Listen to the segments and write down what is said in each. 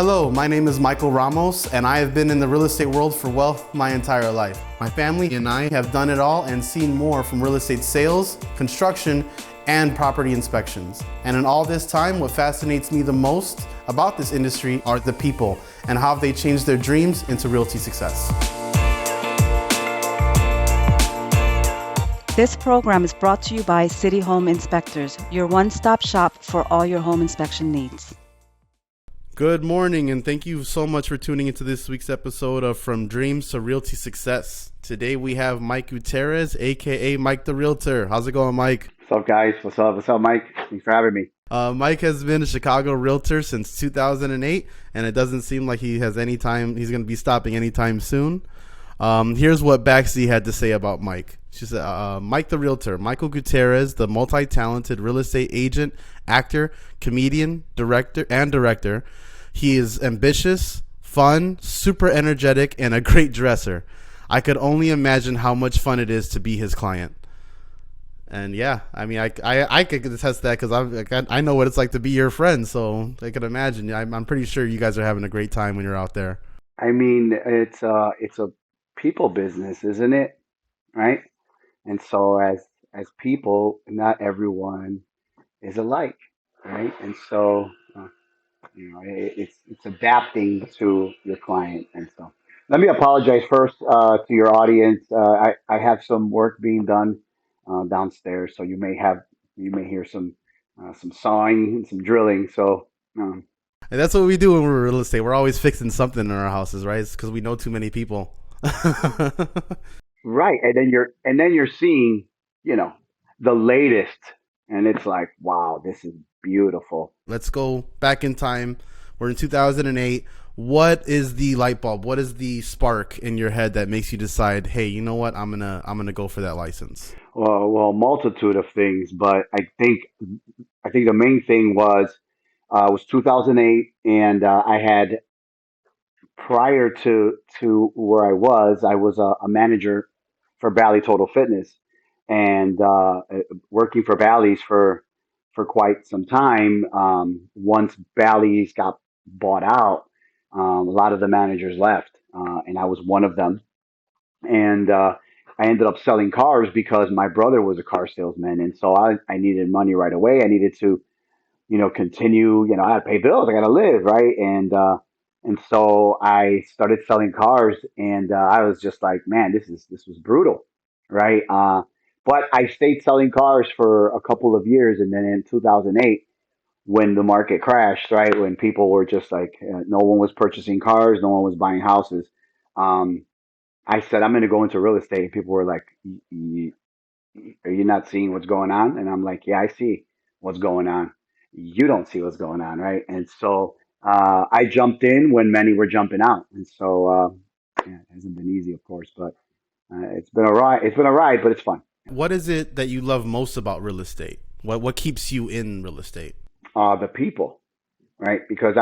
Hello, my name is Michael Ramos, and I have been in the real estate world for, my entire life. My family and I have done it all and seen more from real estate sales, construction, and property inspections. And in all this time, what fascinates me the most about this industry are the people and how they changed their dreams into realty success. This program is brought to you by City Home Inspectors, your one-stop shop for all your home inspection needs. Good morning, and thank you so much for tuning into this week's episode of From Dreams to Realty Success. Today we have Mike Gutierrez, aka Mike the Realtor. How's it going, Mike? What's up, guys? What's up, Mike? Thanks for having me. Mike has been a Chicago realtor since 2008, and it doesn't seem like he's going to be stopping anytime soon. Here's what Baxi had to say about Mike. She said, Mike the Realtor, Michael Gutierrez, the multi-talented real estate agent, actor, comedian, director. He is ambitious, fun, super energetic, and a great dresser. I could only imagine how much fun it is to be his client. And yeah, I mean, I could attest to that because I know what it's like to be your friend. So I could imagine. I'm pretty sure you guys are having a great time when you're out there. I mean, it's a people business, isn't it? Right? And so as people, not everyone is alike, right? And so it's adapting to your client and stuff. Let me apologize first to your audience. I have some work being done downstairs, so you may hear some sawing and some drilling. So and that's what we do when we're real estate. We're always fixing something in our houses, right? It's because we know too many people. Right, and then you're seeing the latest, and it's like, wow, this is beautiful. Let's go back in time. We're in 2008. What is the light bulb? What is the spark in your head that makes you decide, hey, you know what? I'm gonna go for that license. Well, multitude of things, but I think the main thing was 2008, and I had prior to where I was a manager for Bally Total Fitness, and working for Bally's for quite some time. Once Bally's got bought out, a lot of the managers left, and I was one of them. And I ended up selling cars because my brother was a car salesman, and so I needed money right away. I needed to, continue. I had to pay bills. I got to live, right? And so I started selling cars, and I was just like, man, this was brutal, right? But I stayed selling cars for a couple of years, and then in 2008, when the market crashed, right, when people were just like, no one was purchasing cars, no one was buying houses. Um, I said, I'm going to go into real estate. And people were like, are you not seeing what's going on? And I'm like, yeah, I see what's going on. You don't see what's going on, right? And so I jumped in when many were jumping out. And so yeah, it hasn't been easy, of course, but it's been a ride. It's been a ride, but it's fun. What is it that you love most about real estate? What keeps you in real estate? The people, right? Because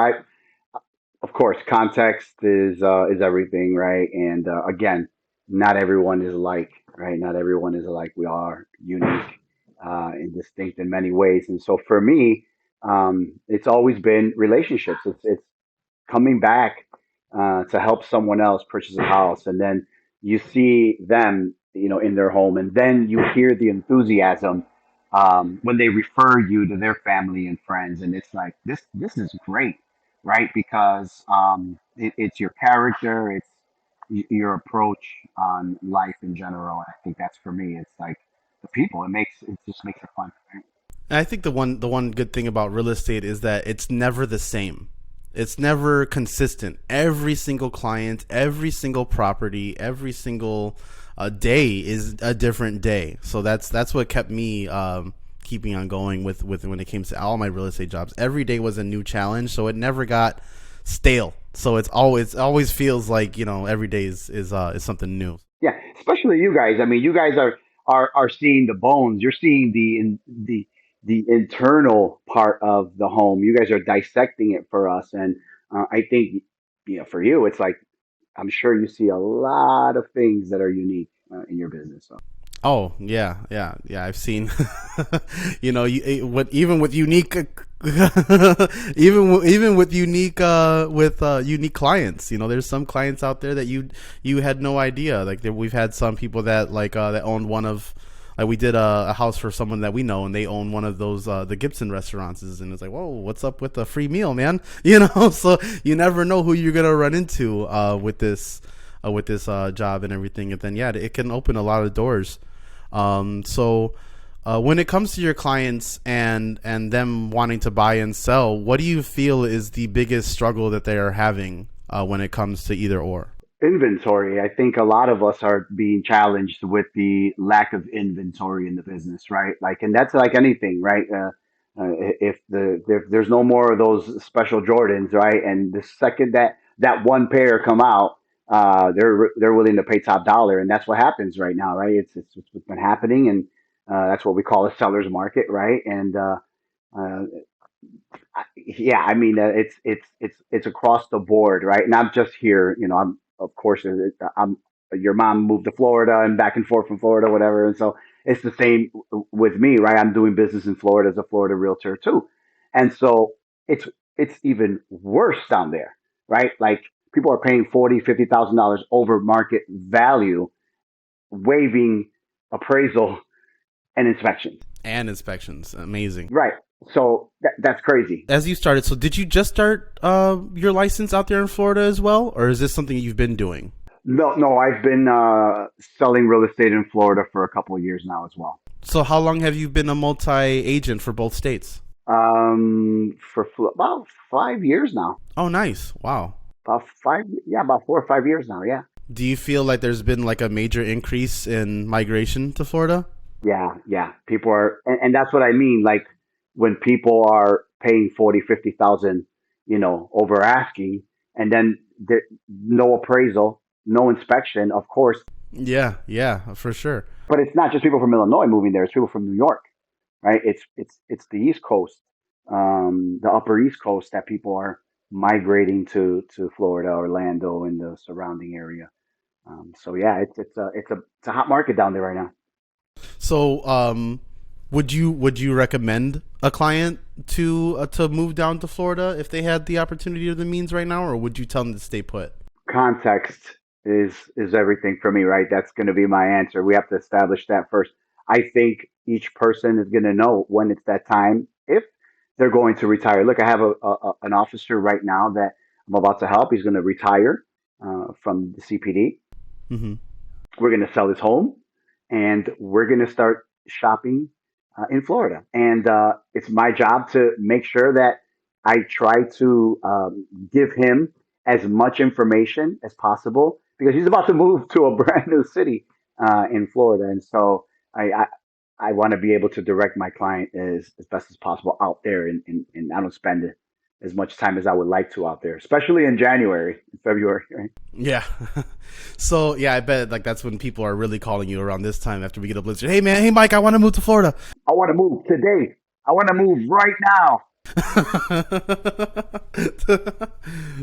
of course, context is everything, right? And again, not everyone is alike, right? Not everyone is alike. We are unique and distinct in many ways. And so for me, it's always been relationships. It's coming back to help someone else purchase a house, and then you see them, in their home, and then you hear the enthusiasm when they refer you to their family and friends, and it's like this is great, right? Because it's your character, it's your approach on life in general. And I think that's for me. It's like the people. It just makes it fun. Right? And I think the one good thing about real estate is that it's never the same. It's never consistent. Every single client, every single property, every single day is a different day. So that's what kept me keeping on going with when it came to all my real estate jobs. Every day was a new challenge, so it never got stale. So it always feels like every day is something new. Yeah, especially you guys. I mean, you guys are seeing the bones. You're seeing the internal part of the home. You guys are dissecting it for us, and I think for you, it's like I'm sure you see a lot of things that are unique in your business. So. Oh yeah, yeah, yeah. I've seen, what even with unique, even with unique unique clients. There's some clients out there that you had no idea. Like we've had some people that that owned one of. Like we did a house for someone that we know, and they own one of those the Gibson restaurants, and it's like, whoa, what's up with the free meal, man? So you never know who you're gonna run into with this job and everything, and then yeah, it can open a lot of doors. When it comes to your clients and them wanting to buy and sell, what do you feel is the biggest struggle that they are having when it comes to either or? Inventory. I think a lot of us are being challenged with the lack of inventory in the business, right? Like, and that's like anything, right? If there's no more of those special Jordans, right? And the second that one pair come out, they're willing to pay top dollar, and that's what happens right now, right? It's what's been happening, and that's what we call a seller's market, right? And uh, yeah, I mean, it's across the board, right? Not just here. I'm of course, I'm your mom moved to Florida and back and forth from Florida, whatever, and so it's the same with me, right? I'm doing business in Florida as a Florida realtor too, and so it's it's even worse down there, right? Like people are paying 40, $50,000 over market value, waiving appraisal and inspections, And inspections, amazing. right? So that's crazy. As you started, so did you just start your license out there in Florida as well, or is this something you've been doing? No, no, I've been selling real estate in Florida for a couple of years now as well. So how long have you been a multi-agent for both states? About 5 years now. Oh, nice. Wow. About five, yeah, about 4 or 5 years now. Yeah, Do you feel like there's been like a major increase in migration to Florida? yeah, yeah. People are, and that's what I mean. Like when people are paying 40, 50,000, over asking, and then there, no appraisal, no inspection, of course. Yeah, yeah, for sure. But it's not just people from Illinois moving there; it's people from New York, right? It's the East Coast, the Upper East Coast that people are migrating to Florida, Orlando, and the surrounding area. So yeah, it's a hot market down there right now. So, would you recommend a client to move down to Florida if they had the opportunity or the means right now, or would you tell them to stay put? Context is everything for me, right? That's going to be my answer. We have to establish that first. I think each person is going to know when it's that time if they're going to retire. Look, I have an officer right now that I'm about to help. He's going to retire from the CPD. Mm-hmm. We're going to sell his home, and we're going to start shopping in Florida. And it's my job to make sure that I try to give him as much information as possible because he's about to move to a brand new city in Florida, and so I want to be able to direct my client as best as possible out there, and I don't spend as much time as I would like to out there, especially in January and February. Right? Yeah. So yeah, I bet like that's when people are really calling you around this time after we get a blizzard. Hey man, hey Mike, I want to move to Florida. I want to move today. I want to move right now.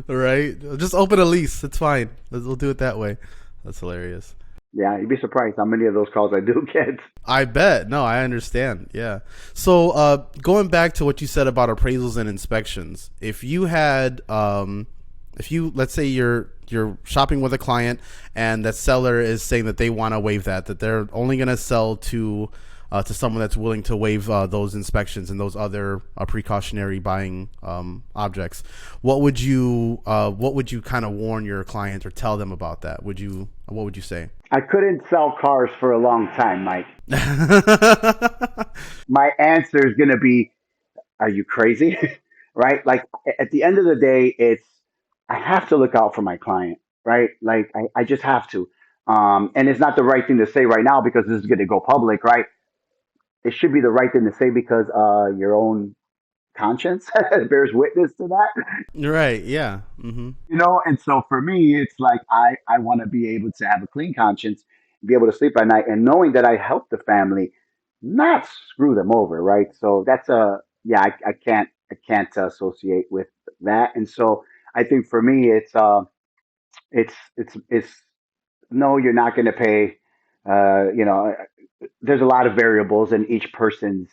Right? Just open a lease. It's fine. We'll do it that way. That's hilarious. Yeah, you'd be surprised how many of those calls I do get. I bet. No, I understand. Yeah. So, going back to what you said about appraisals and inspections, if you had, if you let's say you're shopping with a client and that seller is saying that they want to waive that they're only going to sell to someone that's willing to waive those inspections and those other precautionary buying objects, what would you kind of warn your client or tell them about that? What would you say? I couldn't sell cars for a long time, Mike. My answer is going to be, are you crazy? Right? Like at the end of the day, I have to look out for my client, right? Like I just have to. And it's not the right thing to say right now because this is going to go public, right? It should be the right thing to say because your own conscience bears witness to that. Right. Yeah. Mm-hmm. And so for me it's like I want to be able to have a clean conscience, be able to sleep at night and knowing that I helped the family, not screw them over, right? So that's a yeah, I can't associate with that. And so I think for me it's no, you're not going to pay. there's a lot of variables in each person's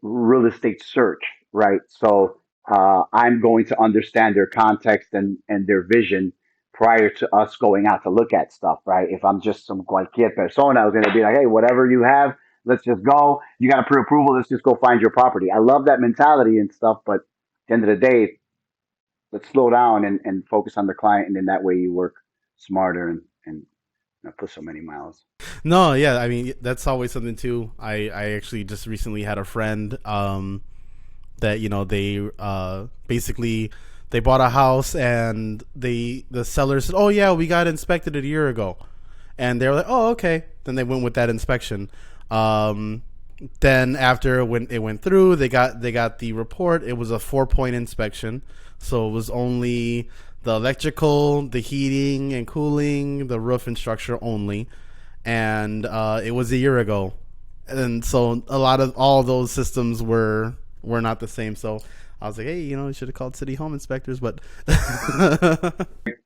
real estate search, right? So I'm going to understand their context and their vision prior to us going out to look at stuff, right? If I'm just some cualquier persona, I was going to be like, hey, whatever you have, let's just go. You got a pre-approval, let's just go find your property. I love that mentality and stuff, but at the end of the day, let's slow down and focus on the client, and then that way you work smarter and put so many miles. No, yeah, I mean that's always something too. I actually just recently had a friend that they basically they bought a house and the seller said, "Oh yeah, we got inspected a year ago," and they were like, "Oh okay." Then they went with that inspection. Um, then after when it went through, they got the report. It was a 4-point inspection, so it was only the electrical, the heating and cooling, the roof and structure only, and it was a year ago, and so a lot of all those systems were not the same. So I was like, hey, you should have called city home inspectors, but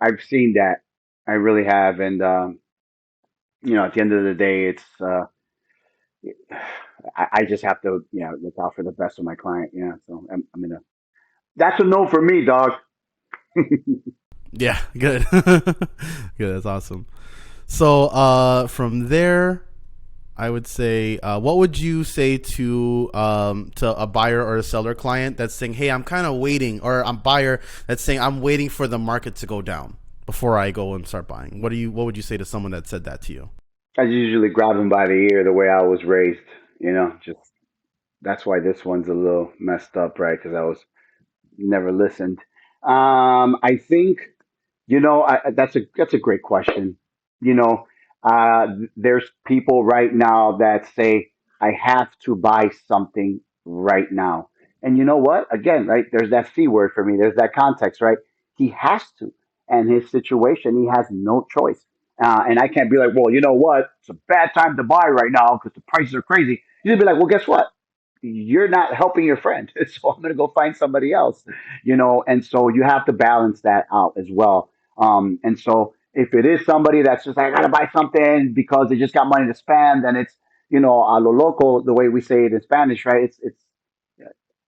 I've seen that. I really have, and at the end of the day, it's I just have to look out for the best of my client. Yeah, so I'm gonna. That's a no for me, dog. yeah, good, good. That's awesome. So from there, I would say, what would you say to a buyer or a seller client that's saying, "Hey, I'm kind of waiting," or a buyer that's saying, "I'm waiting for the market to go down before I go and start buying." What would you say to someone that said that to you? I usually grab him by the ear the way I was raised. Just that's why this one's a little messed up, right? Because I was never listened. I think that's a great question. You know, there's people right now that say I have to buy something right now, and you know what? Again, right? There's that C word for me. There's that context, right? He has to, and his situation, he has no choice. And I can't be like, well, you know what? It's a bad time to buy right now because the prices are crazy. You would be like, well, guess what? You're not helping your friend. So I'm going to go find somebody else, and so you have to balance that out as well. And so if it is somebody that's just like, I got to buy something because they just got money to spend, then it's, a lo loco, the way we say it in Spanish, right? It's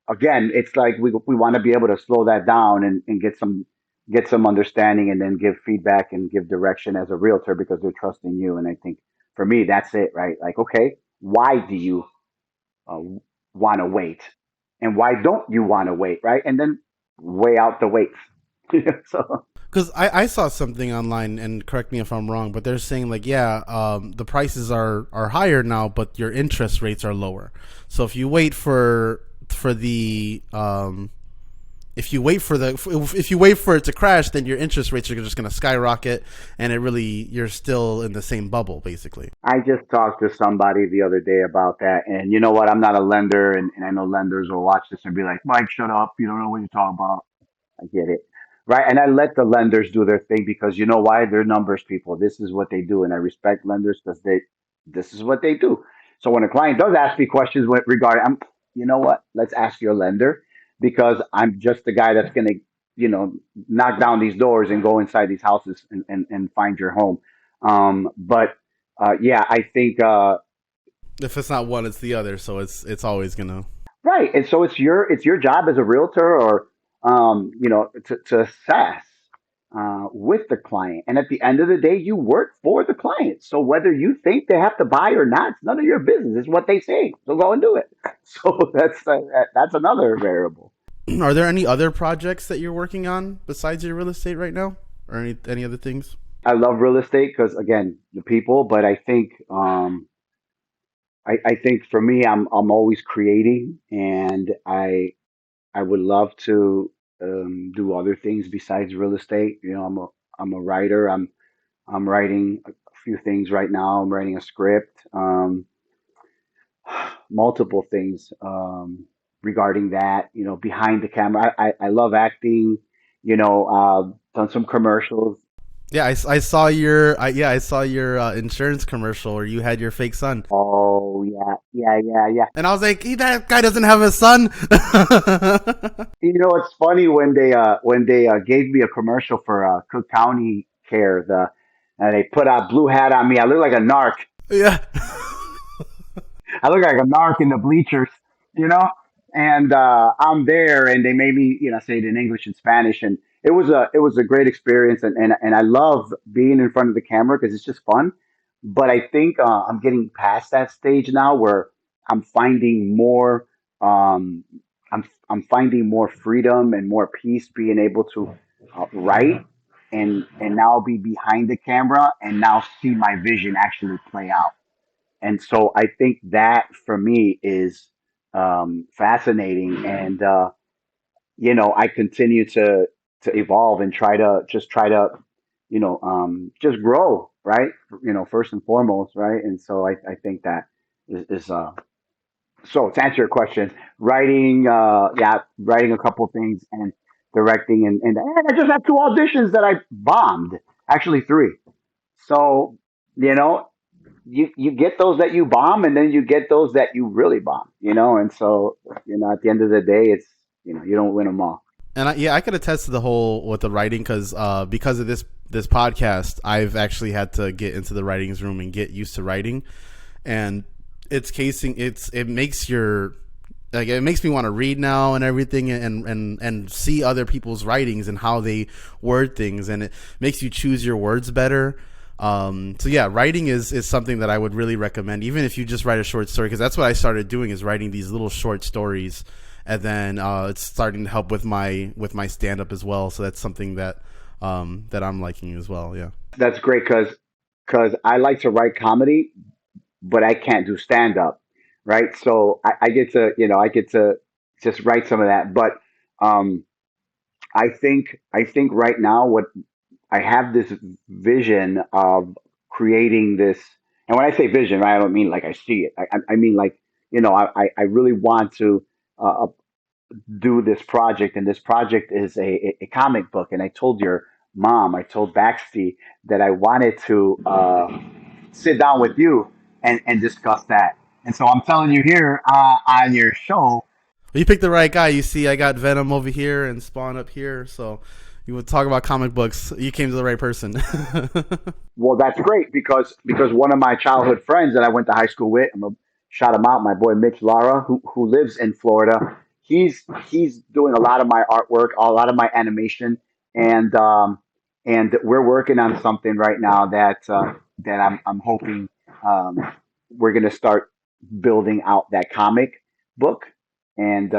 again, it's like we want to be able to slow that down and get some understanding and then give feedback and give direction as a realtor because they're trusting you. And I think for me, that's it, right? Like, okay, why do you uh, want to wait, and why don't you want to wait, right? And then weigh out the weights. So Because I saw something online, and correct me if I'm wrong, but they're saying like, yeah, the prices are higher now, but your interest rates are lower. So if you wait for the if you wait for it to crash, then your interest rates are just going to skyrocket, and you're still in the same bubble basically. I just talked to somebody the other day about that, and you know what? I'm not a lender, and I know lenders will watch this and be like, Mike, shut up, you don't know what you're talking about. I get it. Right. And I let the lenders do their thing because you know why? They're numbers people. This is what they do. And I respect lenders because this is what they do. So when a client does ask me questions regarding, you know what? Let's ask your lender because I'm just the guy that's going to, you know, knock down these doors and go inside these houses and find your home. But yeah, I think, If it's not one, it's the other. So it's always gonna. right. And so it's your job as a realtor or to assess with the client. And at the end of the day, you work for the client. So whether you think they have to buy or not, it's none of your business. It's what they say. So go and do it. So that's another variable. Are there any other projects that you're working on besides your real estate right now, or any other things? I love real estate because again, the people. But I think I think for me, I'm always creating, and I would love to do other things besides real estate. I'm a writer. I'm writing a few things right now. I'm writing a script, multiple things regarding that. Behind the camera, I love acting. Done some commercials. Yeah, I saw your insurance commercial where you had your fake son, Oh yeah, yeah, yeah, yeah. and I was like, that guy doesn't have a son. It's funny when they gave me a commercial for Cook County Care. They put a blue hat on me. I look like a narc. Yeah. I look like a narc in the bleachers, you know. And I'm there, and they made me, say it in English and Spanish, and it was a great experience, and I love being in front of the camera because it's just fun. But I think I'm getting past that stage now where I'm finding more, um, I'm finding more freedom and more peace being able to write and now be behind the camera and now see my vision actually play out. And so I think that for me is fascinating, and I continue to evolve and try to just grow, right? First and foremost, right? And so I think that is so to answer your question, writing, yeah, writing a couple things and directing, and I just had two auditions that I bombed, actually three. So you know, you get those that you bomb, and then you get those that you really bomb. And so at the end of the day, it's you don't win them all. And yeah, I could attest to the whole with the writing because of this podcast, I've actually had to get into the writings room and get used to writing, and it makes your like it makes me want to read now and everything, and see other people's writings and how they word things, and it makes you choose your words better. So yeah, writing is something that I would really recommend, even if you just write a short story, because that's what I started doing, is writing these little short stories, and then it's starting to help with my stand up as well. So that's something that I'm liking as well. Yeah. That's great because I like to write comedy, but I can't do stand up, right? So I get to just write some of that. But um, I think right now what I have this vision of creating this, and when I say vision, right, I don't mean like I see it. I mean like I really want to do this project, and this project is a comic book. And I told your mom, I told Baxty that I wanted to sit down with you and discuss that. And so I'm telling you here on your show. Well, you picked the right guy. You see, I got Venom over here and Spawn up here, so you would talk about comic books. You came to the right person. Well, that's great because one of my childhood friends that I went to high school with, I'm gonna shout him out, my boy Mitch Lara, who lives in Florida. He's doing a lot of my artwork, a lot of my animation, and we're working on something right now that I'm hoping um, we're gonna start building out that comic book, and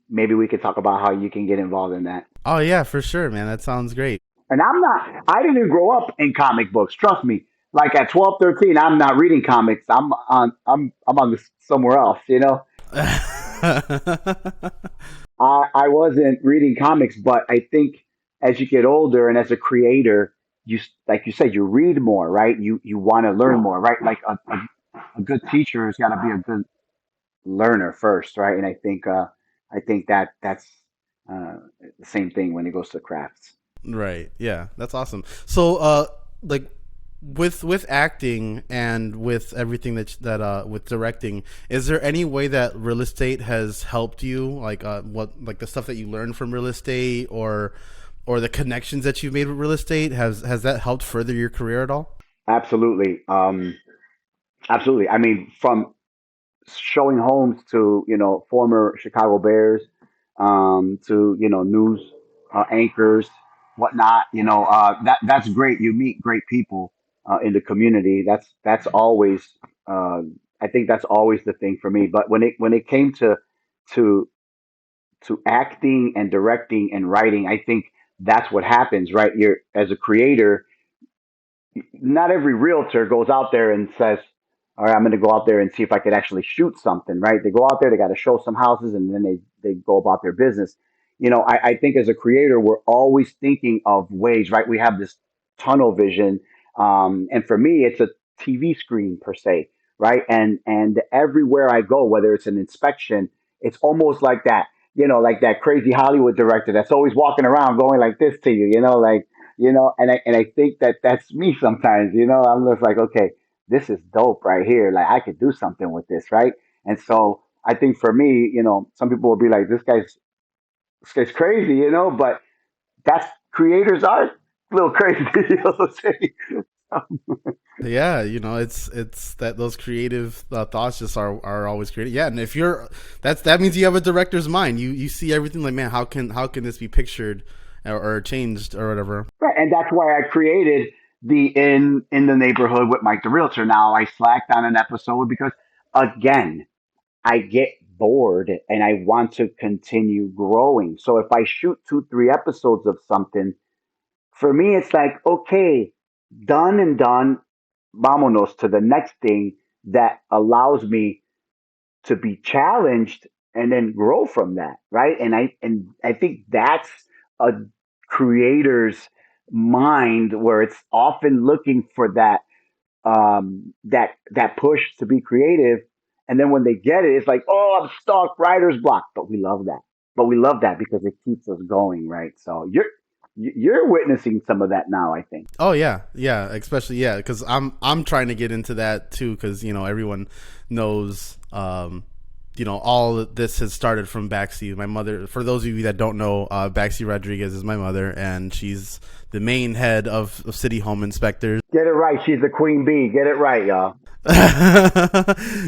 maybe we could talk about how you can get involved in that. Oh yeah, for sure, man. That sounds great. And I didn't grow up in comic books. Trust me. Like at 12, 13, I'm not reading comics. I'm on somewhere else. I wasn't reading comics, but I think as you get older and as a creator, like you said, you read more, right? You want to learn more, right? Like a good teacher has got to be a good learner first, right? And I think that's uh, the same thing when it goes to crafts. Right. Yeah, that's awesome. So, like with acting and with everything that with directing, is there any way that real estate has helped you? Like, what like the stuff that you learned from real estate, or the connections that you've made with real estate, has that helped further your career at all? Absolutely. Absolutely. I mean, from showing homes to former Chicago Bears, to news anchors, whatnot. That's great. You meet great people in the community. That's always I think that's always the thing for me. But when it came to acting and directing and writing, I think that's what happens, right? You're as a creator, not every realtor goes out there and says, "All right, I'm going to go out there and see if I could actually shoot something." Right? They go out there, they got to show some houses, and then they go about their business. I think as a creator, we're always thinking of ways. Right? We have this tunnel vision, and for me, it's a TV screen per se. Right? And everywhere I go, whether it's an inspection, it's almost like that. Like that crazy Hollywood director that's always walking around going like this to you. Like and I think that that's me sometimes. I'm just like, okay, this is dope right here. Like I could do something with this, right? And so I think for me, some people will be like, this guy's crazy, but that's creators are a little crazy. You know what I'm saying? Yeah, it's that those creative thoughts just are always creative. Yeah, and if that means you have a director's mind. You see everything like, man, how can this be pictured or changed or whatever. Right, and that's why I created the in the neighborhood with Mike the Realtor. Now I slacked on an episode because again, I get bored and I want to continue growing. So if I shoot 2, 3 episodes of something, for me it's like, okay, done and done. Vamonos to the next thing that allows me to be challenged and then grow from that, right? And I think that's a creator's mind where it's often looking for that push to be creative, and then when they get it, it's like, oh, I'm stuck, writer's block. But we love that. But we love that because it keeps us going, right? So you're witnessing some of that now, I think. Oh yeah, yeah, especially yeah, because I'm trying to get into that too, because everyone knows, all of this has started from Baxi. My mother, for those of you that don't know, Baxi Rodriguez is my mother, and she's the main head of City Home Inspectors. Get it right. She's the queen bee. Get it right, y'all.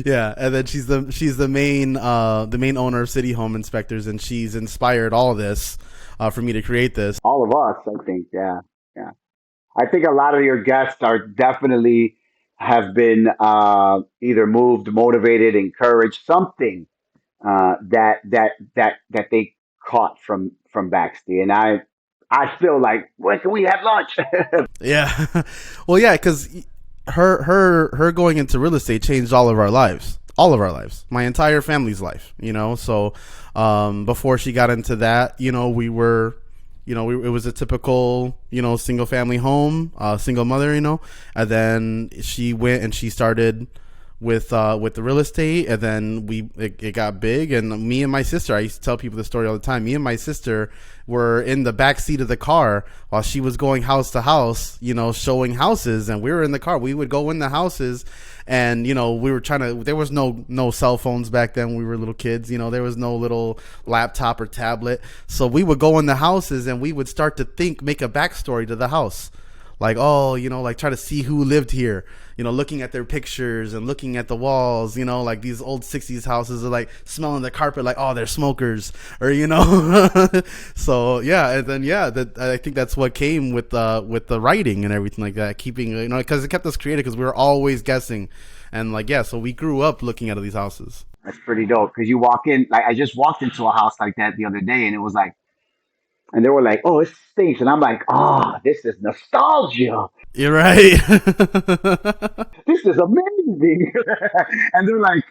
Yeah, and then she's the main owner of City Home Inspectors, and she's inspired all of this for me to create this. All of us, I think. Yeah, yeah. I think a lot of your guests are definitely have been either moved, motivated, encouraged, something that they caught from Baxter. And I feel like, when can we have lunch? Yeah, well, yeah, because her going into real estate changed all of our lives. All of our lives, my entire family's life, So, before she got into that, we were, it was a typical, single family home, single mother, and then she went and she started with the real estate, and then it got big, and me and my sister, I used to tell people the story all the time. Me and my sister were in the back seat of the car while she was going house to house, showing houses, and we were in the car. We would go in the houses, and we were trying to. There was no cell phones back then. We were little kids, there was no little laptop or tablet, so we would go in the houses and we would start to make a backstory to the house. Like, oh, like try to see who lived here, looking at their pictures and looking at the walls, like these old 60s houses are like smelling the carpet like, oh, they're smokers, or, so yeah. And then, yeah, I think that's what came with the writing and everything like that, keeping, because it kept us creative because we were always guessing. And like, yeah, so we grew up looking at these houses. That's pretty dope. Because you walk in, like I just walked into a house like that the other day, and it was like, and they were like, "Oh, it stinks," and I'm like, "Oh, this is nostalgia. You're right. This is amazing." And they're like,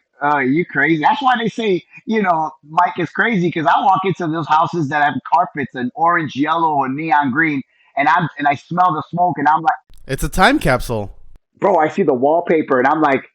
"You crazy?" That's why they say, Mike is crazy because I walk into those houses that have carpets and orange, yellow, and neon green, and I smell the smoke, and I'm like, It's a time capsule. "Bro, I see the wallpaper," and I'm like,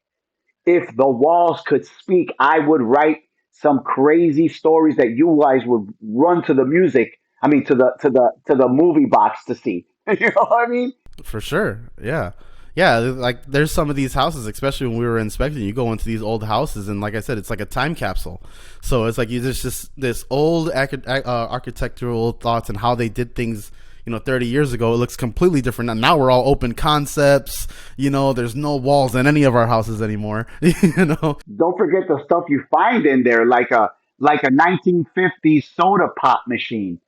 "If the walls could speak, I would write some crazy stories that you guys would run to the music. I mean, to the movie box to see." You know what I mean? For sure. Yeah. Yeah, like there's some of these houses, especially when we were inspecting, you go into these old houses, and like I said, it's like a time capsule. So it's like there's just this old architectural thoughts and how they did things, 30 years ago. It looks completely different. Now we're all open concepts, there's no walls in any of our houses anymore, Don't forget the stuff you find in there, like a 1950s soda pop machine.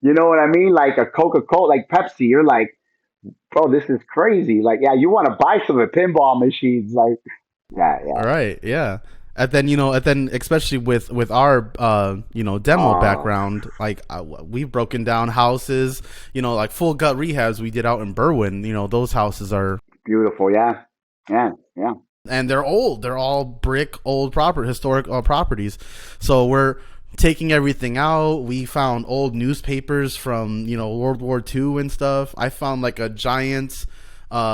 You know what I mean? Like a Coca Cola, like Pepsi. You're like, bro, this is crazy. Like, yeah, you want to buy some of the pinball machines, like, yeah, All yeah. right, yeah. And then especially with our demo Oh, background, like we've broken down houses, like full gut rehabs we did out in Berwyn. Those houses are, beautiful. Yeah, yeah, yeah. and they're old. They're all brick old historic properties. So we're taking everything out. We found old newspapers from World War II and stuff. I found like a giant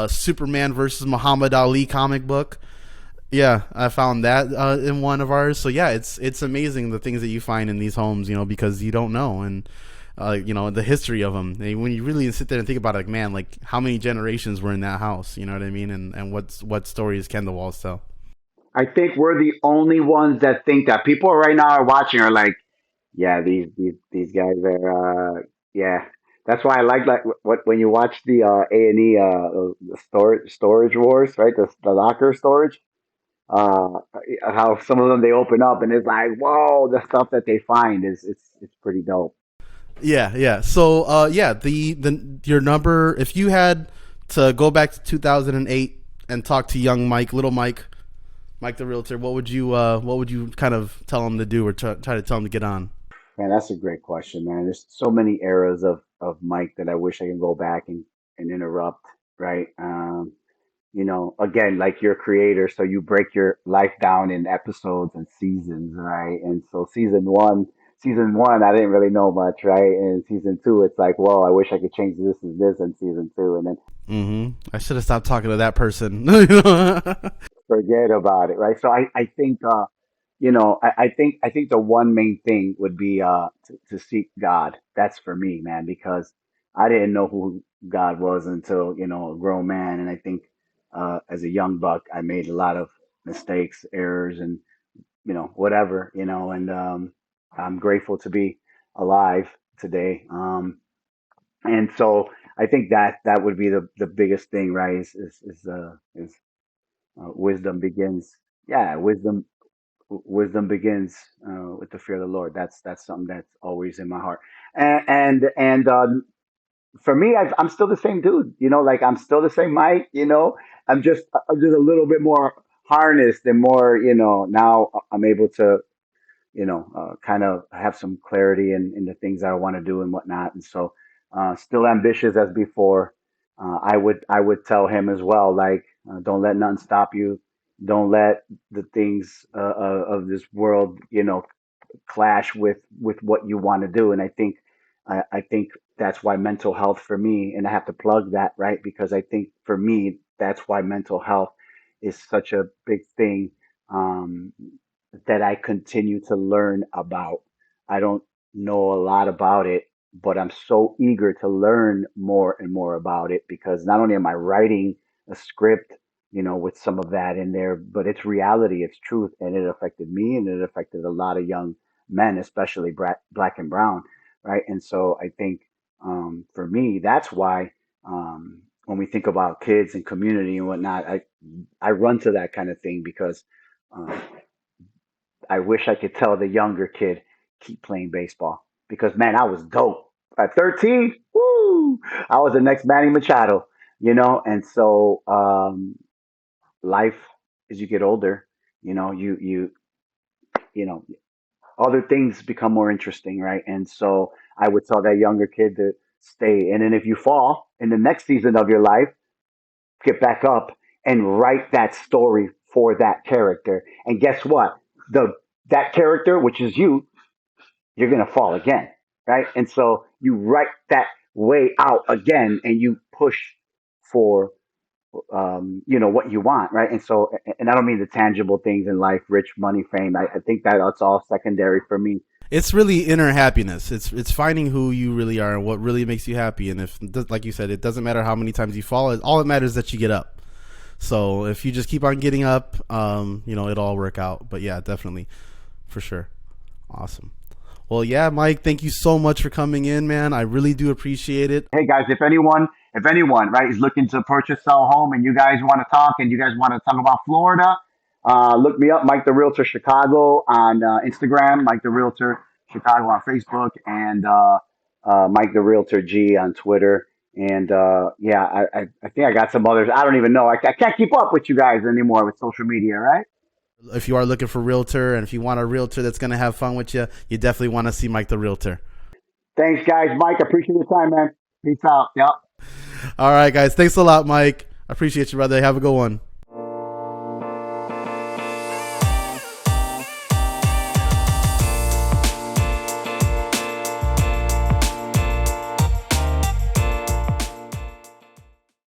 Superman versus Muhammad Ali comic book. Yeah, I found that in one of ours. So yeah, it's amazing the things that you find in these homes, because you don't know, and the history of them. And when you really sit there and think about it, like, man, like how many generations were in that house? You know what I mean? And what stories can the walls tell? I think we're the only ones that think that. People right now are watching are like, yeah, these guys are, yeah. That's why I like what when you watch the A&E the storage wars, right? The locker storage. Uh, how some of them they open up and it's like, whoa, the stuff that they find is it's pretty dope. Yeah, yeah. So, yeah, the your number. If you had to go back to 2008 and talk to young Mike, little Mike, Mike the realtor, what would you kind of tell him to do or try to tell him to get on? Man, that's a great question, man. There's so many eras of Mike that I wish I could go back and interrupt, right? Again, like you're a creator, so you break your life down in episodes and seasons, right? And so season one, I didn't really know much, right? And season two, it's like, whoa, I wish I could change this and this in season two, and then I should have stopped talking to that person. forget about it, right? So I think, I think the one main thing would be to seek God. That's for me, man, because I didn't know who God was until a grown man, and I think as a young buck, I made a lot of mistakes, errors, and whatever, and I'm grateful to be alive today. And so I think that would be the biggest thing, right? Is wisdom begins. Yeah, wisdom begins with the fear of the Lord. That's something that's always in my heart. And for me, I'm still the same dude. Like I'm still the same Mike. I'm just a little bit more harnessed and more. Now I'm able to kind of have some clarity in the things I want to do and whatnot. And so, still ambitious as before. I would tell him as well, like, don't let nothing stop you. Don't let the things of this world, clash with what you want to do. And I think that's why mental health for me, and I have to plug that, right, because I think for me that's why mental health is such a big thing, um, that I continue to learn about. I don't know a lot about it, but I'm so eager to learn more and more about it because not only am I writing a script, with some of that in there, but it's reality, it's truth, and it affected me and it affected a lot of young men, especially black and brown, right? And so I think, for me, that's why, when we think about kids and community and whatnot, I run to that kind of thing because. Um, I wish I could tell the younger kid, keep playing baseball because man, I was dope at 13. Woo! I was the next Manny Machado, and so, life as you get older, you know, other things become more interesting, right? And so I would tell that younger kid to stay. And then if you fall in the next season of your life, get back up and write that story for that character. And guess what? The that character, which is you, you're gonna fall again, right? And so you write that way out again, and you push for what you want, right? And so, and I don't mean the tangible things in life, rich, money, fame. I think that that's all secondary for me. It's really inner happiness. It's finding who you really are and what really makes you happy. And if, like you said, it doesn't matter how many times you fall. All that matters is that you get up. So if you just keep on getting up, it'll all work out. But yeah, definitely, for sure. Awesome. Well, yeah, Mike, thank you so much for coming in, man. I really do appreciate it. Hey guys, if anyone, right, is looking to purchase, sell a home, and you guys want to talk, and you guys want to talk about Florida, look me up, Mike the Realtor Chicago on Instagram, Mike the Realtor Chicago on Facebook, and Mike the Realtor G on Twitter. And yeah, I think I got some others. I don't even know. I can't keep up with you guys anymore with social media, right? If you are looking for a realtor and if you want a realtor that's going to have fun with you, you definitely want to see Mike the Realtor. Thanks, guys. Mike, I appreciate your time, man. Peace out. Yep. All right, guys. Thanks a lot, Mike. I appreciate you, brother. Have a good one.